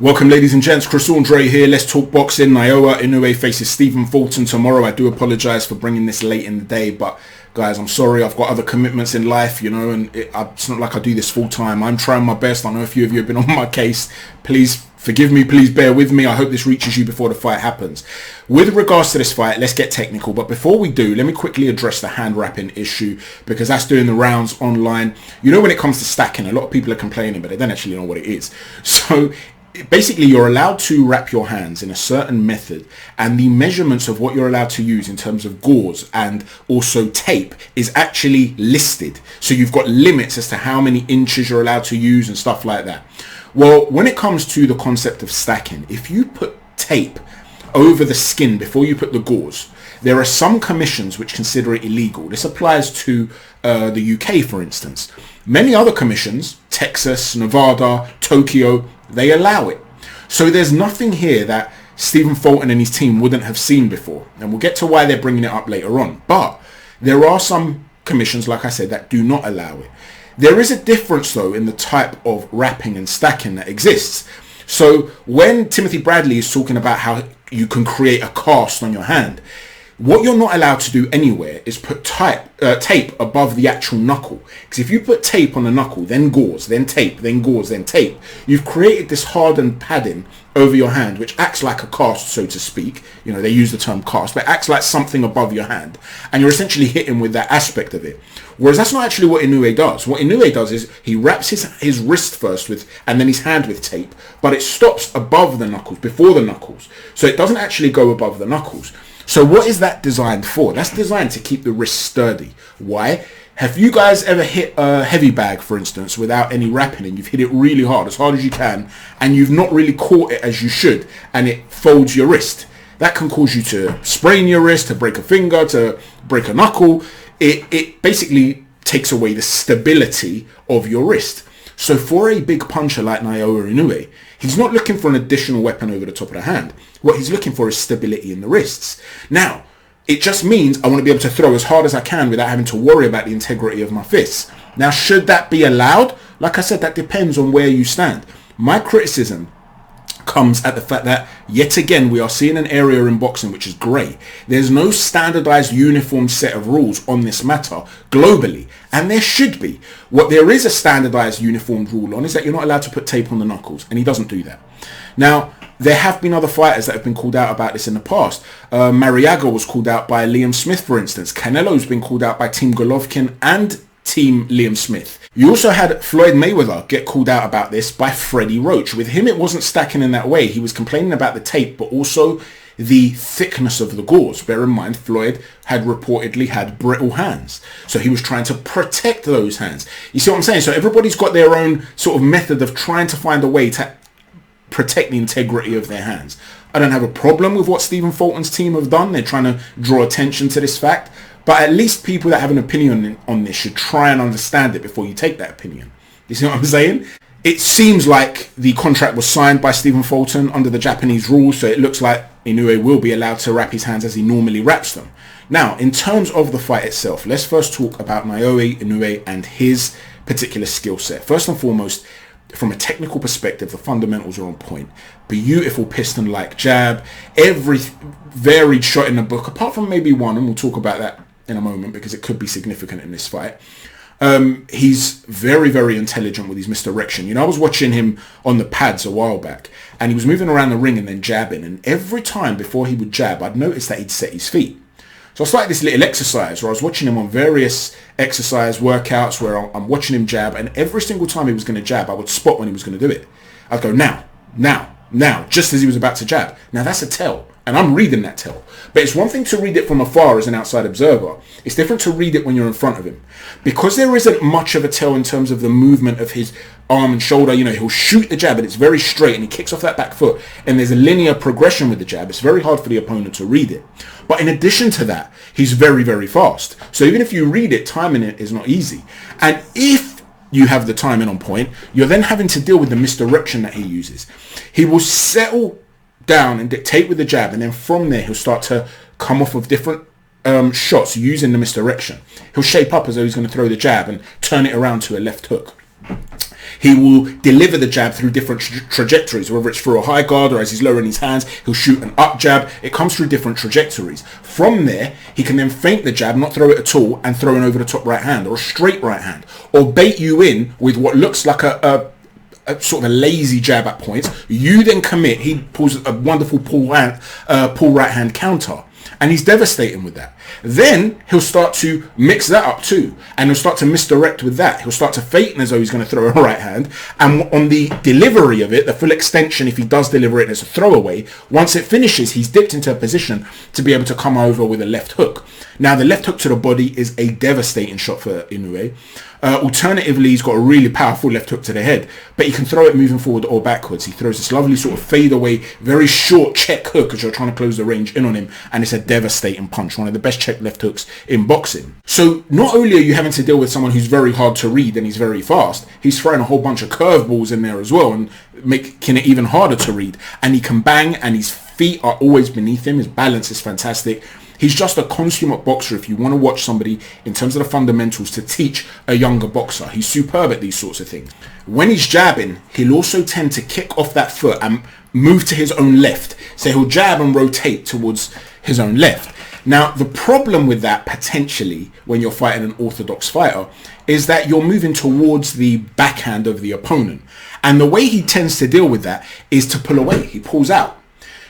Welcome ladies and gents, Chris Andre here. Let's talk boxing. NAOYA INOUE faces Fulton tomorrow. I do apologise for bringing this late in the day, but guys, I'm sorry. I've got other commitments in life, you know, and it's not like I do this full time. I'm trying my best. I know a few of you have been on my case. Please forgive me. Please bear with me. I hope this reaches you before the fight happens. With regards to this fight, let's get technical. But before we do, let me quickly address the hand wrapping issue because that's doing the rounds online. You know, when it comes to stacking, a lot of people are complaining, but they don't actually know what it is. So basically, you're allowed to wrap your hands in a certain method, and the measurements of what you're allowed to use in terms of gauze and also tape is actually listed. So you've got limits as to how many inches you're allowed to use and stuff like that. Well, when it comes to the concept of stacking, if you put tape over the skin before you put the gauze, there are some commissions which consider it illegal. This applies to the UK, for instance. Many other commissions, Texas, Nevada, Tokyo, they allow it. So there's nothing here that Fulton and his team wouldn't have seen before. And we'll get to why they're bringing it up later on. But there are some commissions, like I said, that do not allow it. There is a difference, though, in the type of wrapping and stacking that exists. So when Timothy Bradley is talking about how you can create a cast on your hand, what you're not allowed to do anywhere is put tape above the actual knuckle. Because if you put tape on the knuckle, then gauze, then tape, then gauze, then tape, you've created this hardened padding over your hand, which acts like a cast, so to speak. You know, they use the term cast, but it acts like something above your hand. And you're essentially hitting with that aspect of it. Whereas that's not actually what Inoue does. What Inoue does is he wraps his wrist first with, and then his hand with tape, but it stops above the knuckles, before the knuckles. So it doesn't actually go above the knuckles. So what is that designed for? That's designed to keep the wrist sturdy. Why? Have you guys ever hit a heavy bag, for instance, without any wrapping, and you've hit it really hard, as hard as you can, and you've not really caught it as you should, and it folds your wrist? That can cause you to sprain your wrist, to break a finger, to break a knuckle. It basically takes away the stability of your wrist. So for a big puncher like NAOYA INOUE, he's not looking for an additional weapon over the top of the hand. What he's looking for is stability in the wrists. Now, it just means I want to be able to throw as hard as I can without having to worry about the integrity of my fists. Now, should that be allowed? Like I said, that depends on where you stand. My criticism comes at the fact that, yet again, we are seeing an area in boxing which is grey. There's no standardized uniform set of rules on this matter globally, and there should be. What there is a standardized uniform rule on is that you're not allowed to put tape on the knuckles, and he doesn't do that. Now, there have been other fighters that have been called out about this in the past. Mariaga was called out by Liam Smith, for instance. Canelo's been called out by Team Golovkin and Team Liam Smith. You also had Floyd Mayweather get called out about this by Freddie Roach. With him, it wasn't stacking in that way. He was complaining about the tape, but also the thickness of the gauze. Bear in mind, Floyd had reportedly had brittle hands. So he was trying to protect those hands. You see what I'm saying? So everybody's got their own sort of method of trying to find a way to protect the integrity of their hands. I don't have a problem with what Fulton's team have done. They're trying to draw attention to this fact. But at least people that have an opinion on this should try and understand it before you take that opinion. You see what I'm saying? It seems like the contract was signed by Fulton under the Japanese rules, so it looks like Inoue will be allowed to wrap his hands as he normally wraps them. Now, in terms of the fight itself, let's first talk about NAOYA INOUE and his particular skill set. First and foremost, from a technical perspective, the fundamentals are on point. Beautiful piston-like jab, every varied shot in the book, apart from maybe one, and we'll talk about that in a moment because it could be significant in this fight. He's very, very intelligent with his misdirection. You know, I was watching him on the pads a while back, and he was moving around the ring and then jabbing, and every time before he would jab, I'd notice that he'd set his feet. So I started this little exercise where I was watching him on various exercise workouts where I'm watching him jab, and every single time he was going to jab, I would spot when he was going to do it. I'd go, now, just as he was about to jab. Now that's a tell, and I'm reading that tell. But it's one thing to read it from afar as an outside observer. It's different to read it when you're in front of him. Because there isn't much of a tell in terms of the movement of his arm and shoulder. You know, he'll shoot the jab and it's very straight and he kicks off that back foot. And there's a linear progression with the jab. It's very hard for the opponent to read it. But in addition to that, he's very, very fast. So even if you read it, timing it is not easy. And if you have the timing on point, you're then having to deal with the misdirection that he uses. He will settle down and dictate with the jab, and then from there he'll start to come off of different shots using the misdirection. He'll shape up as though he's going to throw the jab and turn it around to a left hook. He will deliver the jab through different trajectories, whether it's through a high guard or as he's lowering his hands, he'll shoot an up jab. It comes through different trajectories. From there, he can then feint the jab, not throw it at all, and throw an over the top right hand or a straight right hand, or bait you in with what looks like a sort of a lazy jab at points. You then commit. He pulls a wonderful pull right hand counter, and he's devastating with that. Then he'll start to mix that up too, and he'll start to misdirect with that. He'll start to feint as though he's going to throw a right hand, and on the delivery of it, the full extension, if he does deliver it as a throwaway, once it finishes, he's dipped into a position to be able to come over with a left hook. Now, the left hook to the body is a devastating shot for Inoue. Alternatively, he's got a really powerful left hook to the head, but he can throw it moving forward or backwards. He throws this lovely sort of fade away, very short check hook as you're trying to close the range in on him, and it's a devastating punch, one of the best check left hooks in boxing. So not only are you having to deal with someone who's very hard to read and he's very fast, he's throwing a whole bunch of curveballs in there as well and making it even harder to read. And he can bang, and his feet are always beneath him. His balance is fantastic. He's just a consummate boxer if you want to watch somebody in terms of the fundamentals to teach a younger boxer. He's superb at these sorts of things. When he's jabbing, he'll also tend to kick off that foot and move to his own left. So he'll jab and rotate towards his own left. Now, the problem with that potentially when you're fighting an orthodox fighter is that you're moving towards the backhand of the opponent. And the way he tends to deal with that is to pull away. He pulls out.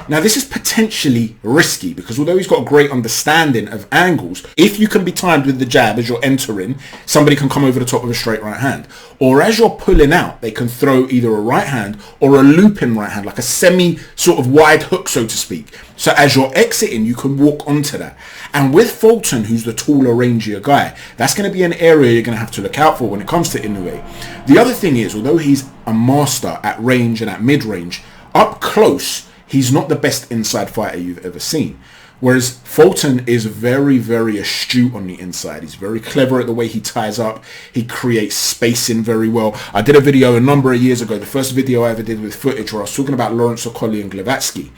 Now, this is potentially risky because although he's got a great understanding of angles, if you can be timed with the jab as you're entering, somebody can come over the top of a straight right hand. Or as you're pulling out, they can throw either a right hand or a looping right hand, like a semi sort of wide hook, so to speak. So as you're exiting, you can walk onto that. And with Fulton, who's the taller, rangier guy, that's going to be an area you're going to have to look out for when it comes to Inoue. The other thing is, although he's a master at range and at mid-range, up close, he's not the best inside fighter you've ever seen. Whereas Fulton is very, very astute on the inside. He's very clever at the way he ties up. He creates spacing very well. I did a video a number of years ago, the first video I ever did with footage, where I was talking about Lawrence Okolie and Glavatsky.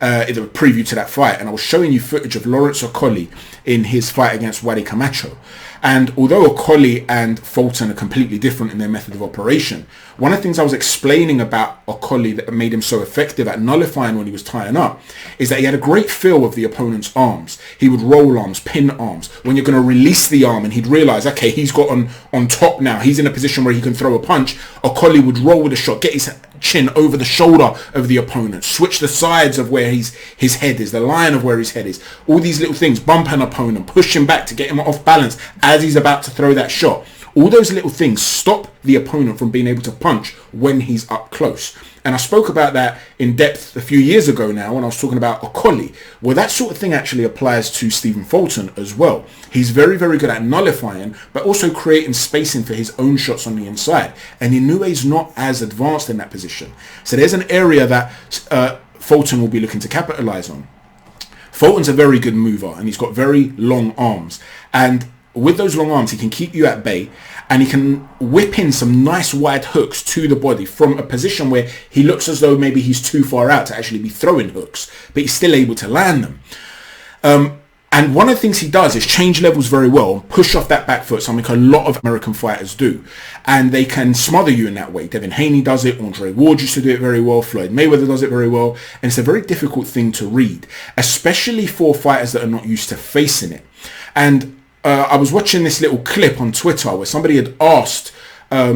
It was a preview to that fight, and I was showing you footage of Lawrence Okolie in his fight against Wadi Camacho. And although Okolie and Fulton are completely different in their method of operation, one of the things I was explaining about Okolie that made him so effective at nullifying when he was tying up is that he had a great feel of the opponent's arms. He would roll arms, pin arms. When you're going to release the arm and he'd realize, okay, he's got on top now. He's in a position where he can throw a punch. Okolie would roll with a shot, get his chin over the shoulder of the opponent, switch the sides of where his head is, the line of where his head is. All these little things, bump an opponent, push him back to get him off balance as he's about to throw that shot. All those little things stop the opponent from being able to punch when he's up close. And I spoke about that in depth a few years ago now when I was talking about Okolie. Well, that sort of thing actually applies to Stephen Fulton as well. He's very, very good at nullifying, but also creating spacing for his own shots on the inside. And Inoue's not as advanced in that position. So there's an area that Fulton will be looking to capitalize on. Fulton's a very good mover, and he's got very long arms. And with those long arms, he can keep you at bay, and he can whip in some nice wide hooks to the body from a position where he looks as though maybe he's too far out to actually be throwing hooks, but he's still able to land them. And one of the things he does is change levels very well and push off that back foot, something a lot of American fighters do. And they can smother you in that way. Devin Haney does it, Andre Ward used to do it very well, Floyd Mayweather does it very well. And it's a very difficult thing to read, especially for fighters that are not used to facing it. And I was watching this little clip on Twitter where somebody had asked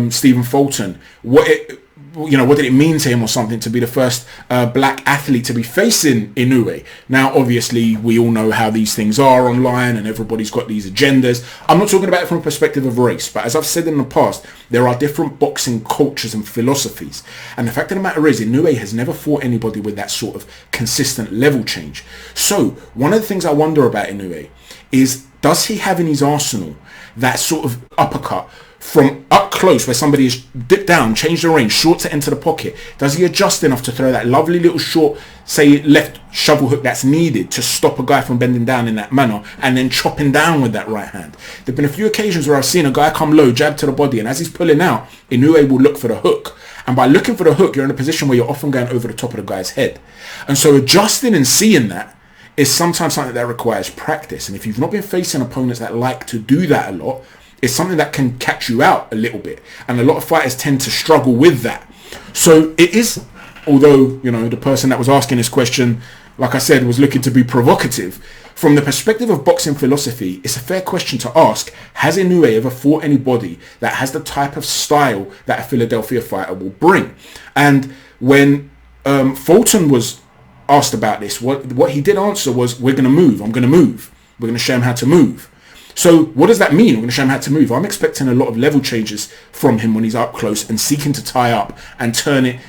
Stephen Fulton what did it mean to him or something to be the first black athlete to be facing Inoue. Now, obviously, we all know how these things are online and everybody's got these agendas. I'm not talking about it from a perspective of race, but as I've said in the past, there are different boxing cultures and philosophies. And the fact of the matter is, Inoue has never fought anybody with that sort of consistent level change. So, one of the things I wonder about Inoue is, does he have in his arsenal that sort of uppercut from up close where somebody is dipped down, changed the range, short to enter the pocket? Does he adjust enough to throw that lovely little short, say, left shovel hook that's needed to stop a guy from bending down in that manner and then chopping down with that right hand? There have been a few occasions where I've seen a guy come low, jab to the body, and as he's pulling out, Inoue will look for the hook. And by looking for the hook, you're in a position where you're often going over the top of the guy's head. And so adjusting and seeing that is sometimes something that requires practice. And if you've not been facing opponents that like to do that a lot, is something that can catch you out a little bit. And a lot of fighters tend to struggle with that. So it is, although, you know, the person that was asking this question, like I said, was looking to be provocative, from the perspective of boxing philosophy, it's a fair question to ask, has Inoue ever fought anybody that has the type of style that a Philadelphia fighter will bring? And when Fulton was asked about this, what he did answer was, we're going to move, I'm going to move. We're going to show him how to move. So what does that mean? We're going to show him how to move. I'm expecting a lot of level changes from him when he's up close and seeking to tie up and turn it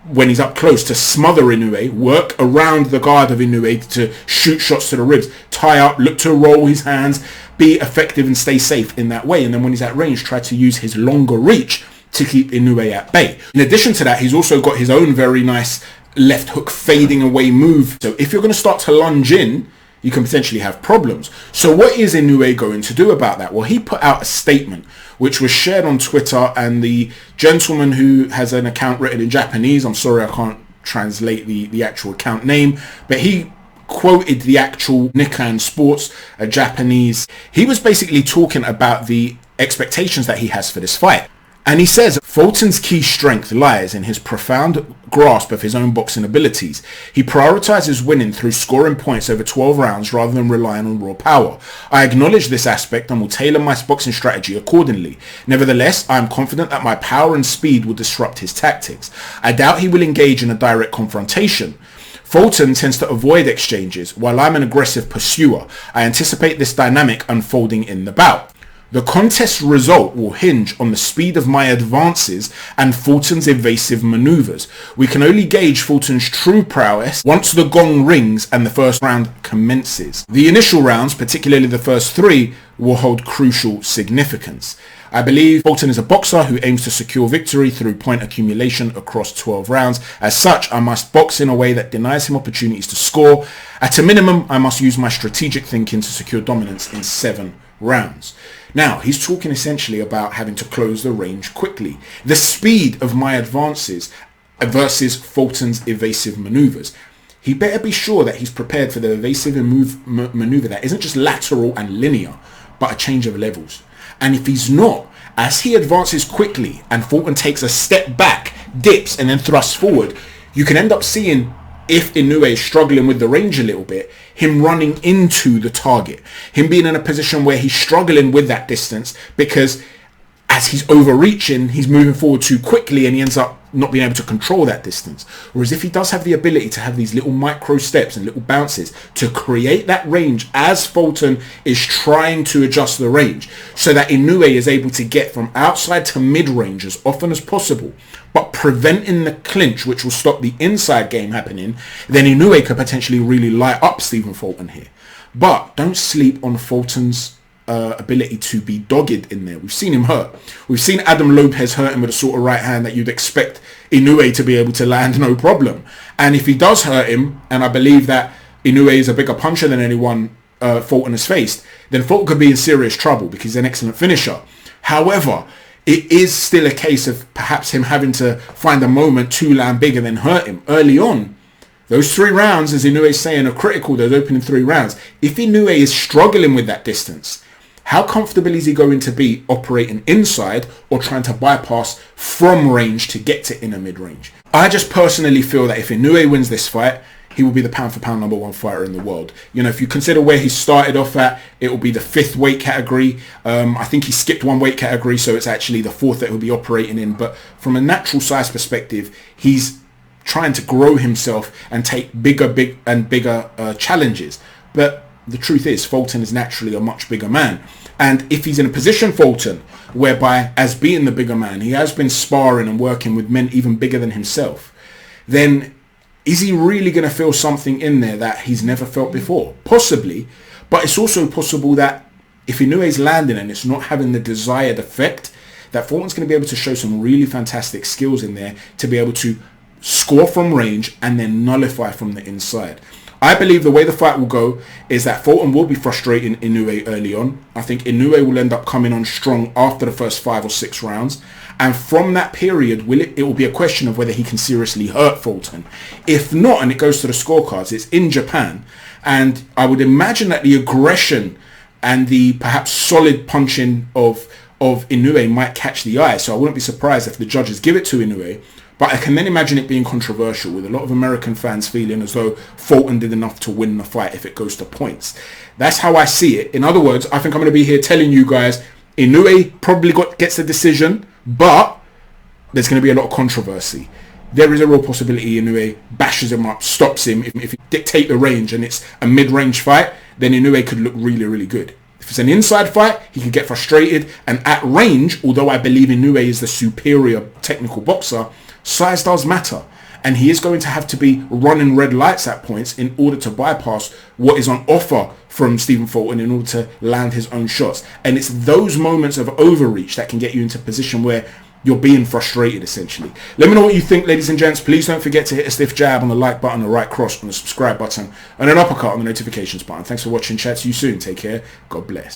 when he's up close to smother Inoue, work around the guard of Inoue to shoot shots to the ribs, tie up, look to roll his hands, be effective and stay safe in that way. And then when he's at range, try to use his longer reach to keep Inoue at bay. In addition to that, he's also got his own very nice left hook fading away move. So if you're going to start to lunge in, you can potentially have problems. So what is Inoue going to do about that? Well, he put out a statement which was shared on Twitter, and the gentleman who has an account written in Japanese, I'm sorry I can't translate the actual account name, but he quoted the actual Nikkei Sports, a Japanese. He was basically talking about the expectations that he has for this fight. And he says, Fulton's key strength lies in his profound grasp of his own boxing abilities. He prioritizes winning through scoring points over 12 rounds rather than relying on raw power. I acknowledge this aspect and will tailor my boxing strategy accordingly. Nevertheless, I am confident that my power and speed will disrupt his tactics. I doubt he will engage in a direct confrontation. Fulton tends to avoid exchanges, while I'm an aggressive pursuer. I anticipate this dynamic unfolding in the bout. The contest result will hinge on the speed of my advances and Fulton's evasive maneuvers. We can only gauge Fulton's true prowess once the gong rings and the first round commences. The initial rounds, particularly the first 3, will hold crucial significance. I believe Fulton is a boxer who aims to secure victory through point accumulation across 12 rounds. As such, I must box in a way that denies him opportunities to score. At a minimum, I must use my strategic thinking to secure dominance in 7 rounds. Now, he's talking essentially about having to close the range quickly. The speed of my advances versus Fulton's evasive maneuvers. He better be sure that he's prepared for the evasive maneuver that isn't just lateral and linear, but a change of levels. And if he's not, as he advances quickly and Fulton takes a step back, dips and then thrusts forward, you can end up seeing, if Inoue is struggling with the range a little bit, him running into the target, him being in a position where he's struggling with that distance because as he's overreaching, he's moving forward too quickly and he ends up not being able to control that distance. Whereas if he does have the ability to have these little micro steps and little bounces to create that range as Fulton is trying to adjust the range so that Inoue is able to get from outside to mid-range as often as possible, but preventing the clinch which will stop the inside game happening, then Inoue could potentially really light up Stephen Fulton here. But don't sleep on Fulton's ability to be dogged in there. We've seen him hurt. We've seen Adam Lopez hurt him with a sort of right hand that you'd expect Inoue to be able to land no problem. And if he does hurt him, and I believe that Inoue is a bigger puncher than anyone Fulton has faced, then Fulton could be in serious trouble because he's an excellent finisher. However, it is still a case of perhaps him having to find a moment to land big and then hurt him early on. Those 3 rounds, as Inoue is saying, are critical, those opening 3 rounds. If Inoue is struggling with that distance, how comfortable is he going to be operating inside or trying to bypass from range to get to inner mid-range? I just personally feel that if Inoue wins this fight, he will be the pound for pound #1 fighter in the world. You know, if you consider where he started off at, it will be the 5th weight category. I think he skipped 1 weight category, so it's actually the 4th that he'll be operating in. But from a natural size perspective, he's trying to grow himself and take bigger challenges. But the truth is, Fulton is naturally a much bigger man. And if he's in a position, Fulton, whereby as being the bigger man, he has been sparring and working with men even bigger than himself, then is he really going to feel something in there that he's never felt before? Possibly, but it's also possible that if Inoue's landing and it's not having the desired effect, that Fulton's going to be able to show some really fantastic skills in there to be able to score from range and then nullify from the inside. I believe the way the fight will go is that Fulton will be frustrating Inoue early on. I think Inoue will end up coming on strong after the first 5 or 6 rounds. And from that period, it will be a question of whether he can seriously hurt Fulton. If not, and it goes to the scorecards, it's in Japan. And I would imagine that the aggression and the perhaps solid punching of of Inoue might catch the eye. So I wouldn't be surprised if the judges give it to Inoue. But I can then imagine it being controversial, with a lot of American fans feeling as though Fulton did enough to win the fight if it goes to points. That's how I see it. In other words, I think I'm going to be here telling you guys Inoue probably gets the decision, but there's going to be a lot of controversy. There is a real possibility Inoue bashes him up, stops him. If you dictate the range and it's a mid-range fight, then Inoue could look really, really good. If it's an inside fight, he could get frustrated. And at range, although I believe Inoue is the superior technical boxer, size does matter. And he is going to have to be running red lights at points in order to bypass what is on offer from Stephen Fulton in order to land his own shots. And it's those moments of overreach that can get you into a position where you're being frustrated, essentially. Let me know what you think, ladies and gents. Please don't forget to hit a stiff jab on the like button, a right cross on the subscribe button, and an uppercut on the notifications button. Thanks for watching, chat. See you soon. Take care. God bless.